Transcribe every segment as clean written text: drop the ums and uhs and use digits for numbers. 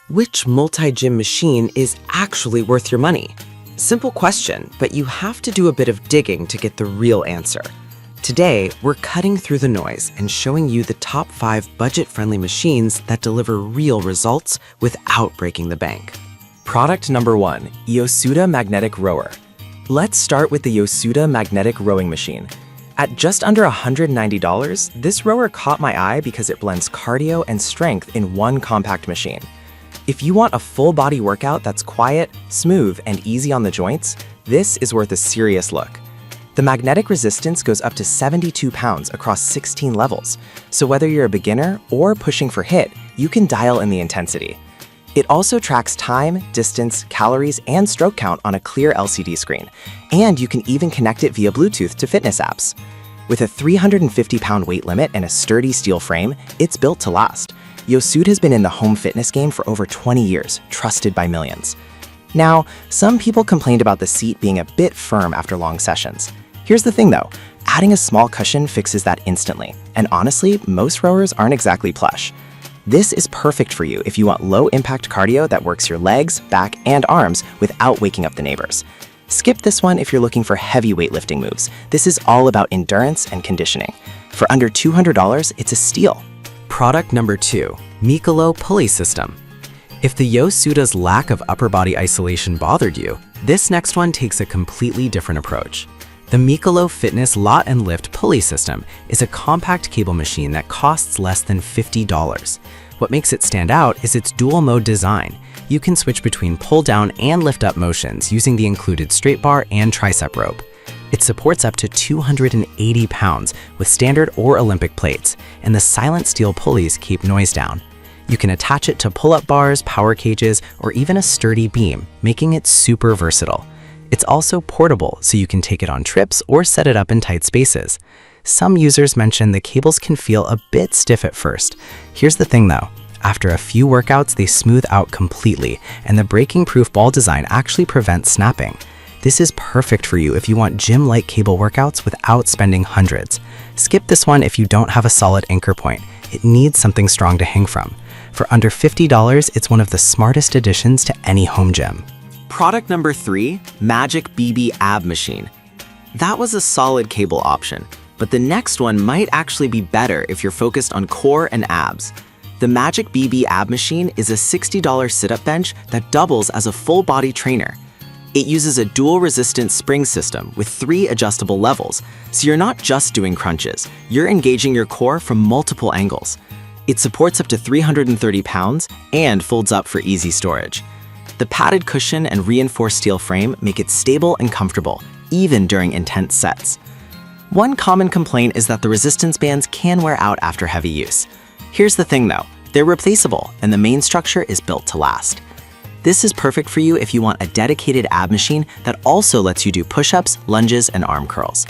Which multi-gym machine is actually worth your money? Simple question, but you have to do a bit of digging to get the real answer. Today, we're cutting through the noise and showing you the top 5 budget-friendly machines that deliver real results without breaking the bank. Product number 1, Yosuda Magnetic Rower. Let's start with the Yosuda Magnetic Rowing Machine. At just under $190, this rower caught my eye because it blends cardio and strength in one compact machine. If you want a full-body workout that's quiet, smooth, and easy on the joints, this is worth a serious look. The magnetic resistance goes up to 72 pounds across 16 levels, so whether you're a beginner or pushing for HIIT, you can dial in the intensity. It also tracks time, distance, calories, and stroke count on a clear LCD screen, and you can even connect it via Bluetooth to fitness apps. With a 350-pound weight limit and a sturdy steel frame, it's built to last. Yosuda has been in the home fitness game for over 20 years, trusted by millions. Now, some people complained about the seat being a bit firm after long sessions. Here's the thing though, adding a small cushion fixes that instantly, and honestly, most rowers aren't exactly plush. This is perfect for you if you want low-impact cardio that works your legs, back, and arms without waking up the neighbors. Skip this one if you're looking for heavy weightlifting moves. This is all about endurance and conditioning. For under $200, it's a steal. Product number 2, Mikolo Pulley System. If the Yosuda's lack of upper body isolation bothered you, this next one takes a completely different approach. The Mikolo Fitness Lot and Lift Pulley System is a compact cable machine that costs less than $50. What makes it stand out is its dual mode design. You can switch between pull down and lift up motions using the included straight bar and tricep rope. It supports up to 280 pounds with standard or Olympic plates, and the silent steel pulleys keep noise down. You can attach it to pull-up bars, power cages, or even a sturdy beam, making it super versatile. It's also portable, so you can take it on trips or set it up in tight spaces. Some users mention the cables can feel a bit stiff at first. Here's the thing though, after a few workouts they smooth out completely, and the breaking-proof ball design actually prevents snapping. This is perfect for you if you want gym-like cable workouts without spending hundreds. Skip this one if you don't have a solid anchor point. It needs something strong to hang from. For under $50, it's one of the smartest additions to any home gym. Product number 3, Magic BB Ab Machine. That was a solid cable option, but the next one might actually be better if you're focused on core and abs. The Magic BB Ab Machine is a $60 sit-up bench that doubles as a full-body trainer. It uses a dual resistance spring system with 3 adjustable levels, so you're not just doing crunches, you're engaging your core from multiple angles. It supports up to 330 pounds and folds up for easy storage. The padded cushion and reinforced steel frame make it stable and comfortable, even during intense sets. One common complaint is that the resistance bands can wear out after heavy use. Here's the thing though, they're replaceable and the main structure is built to last. This is perfect for you if you want a dedicated ab machine that also lets you do push-ups, lunges, and arm curls.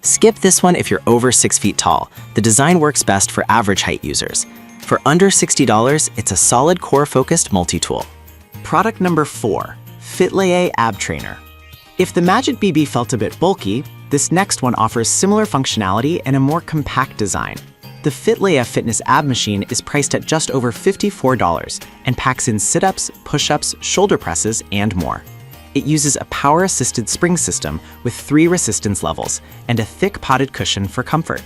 Skip this one if you're over 6 feet tall. The design works best for average height users. For under $60, it's a solid core-focused multi-tool. Product number 4, FitLaye Ab Trainer. If the Magic BB felt a bit bulky, this next one offers similar functionality and a more compact design. The FitLaye Fitness Ab Machine is priced at just over $54 and packs in sit-ups, push-ups, shoulder presses, and more. It uses a power-assisted spring system with 3 resistance levels and a thick potted cushion for comfort.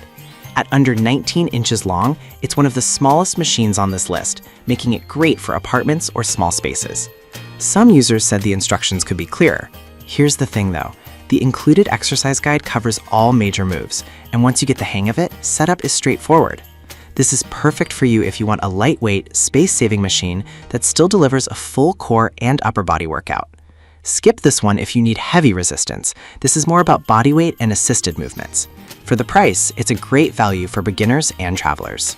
At under 19 inches long, it's one of the smallest machines on this list, making it great for apartments or small spaces. Some users said the instructions could be clearer. Here's the thing though, the included exercise guide covers all major moves, and once you get the hang of it, setup is straightforward. This is perfect for you if you want a lightweight, space-saving machine that still delivers a full core and upper body workout. Skip this one if you need heavy resistance. This is more about body weight and assisted movements. For the price, it's a great value for beginners and travelers.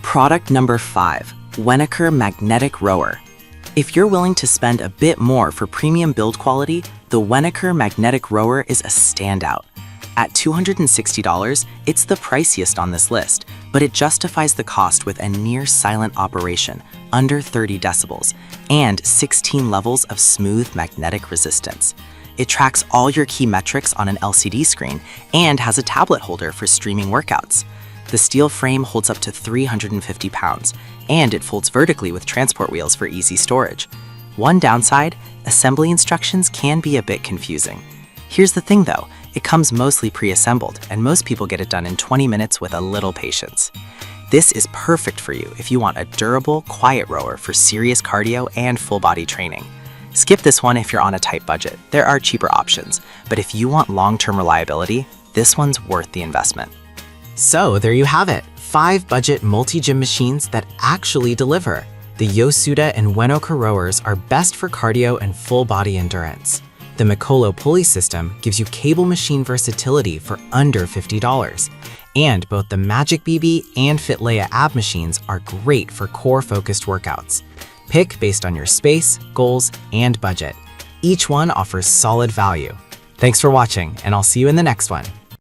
Product number 5, Weniker Magnetic Rower. If you're willing to spend a bit more for premium build quality, the Weniker Magnetic Rower is a standout. At $260, it's the priciest on this list, but it justifies the cost with a near-silent operation, under 30 decibels, and 16 levels of smooth magnetic resistance. It tracks all your key metrics on an LCD screen and has a tablet holder for streaming workouts. The steel frame holds up to 350 pounds, and it folds vertically with transport wheels for easy storage. One downside, assembly instructions can be a bit confusing. Here's the thing though, it comes mostly pre-assembled, and most people get it done in 20 minutes with a little patience. This is perfect for you if you want a durable, quiet rower for serious cardio and full body training. Skip this one if you're on a tight budget. There are cheaper options, but if you want long-term reliability, this one's worth the investment. So there you have it, 5 budget multi-gym machines that actually deliver. The Yosuda and Wenoka rowers are best for cardio and full body endurance. The Mikolo pulley system gives you cable machine versatility for under $50. And both the Magic BB and FitLeia ab machines are great for core-focused workouts. Pick based on your space, goals, and budget. Each one offers solid value. Thanks for watching, and I'll see you in the next one.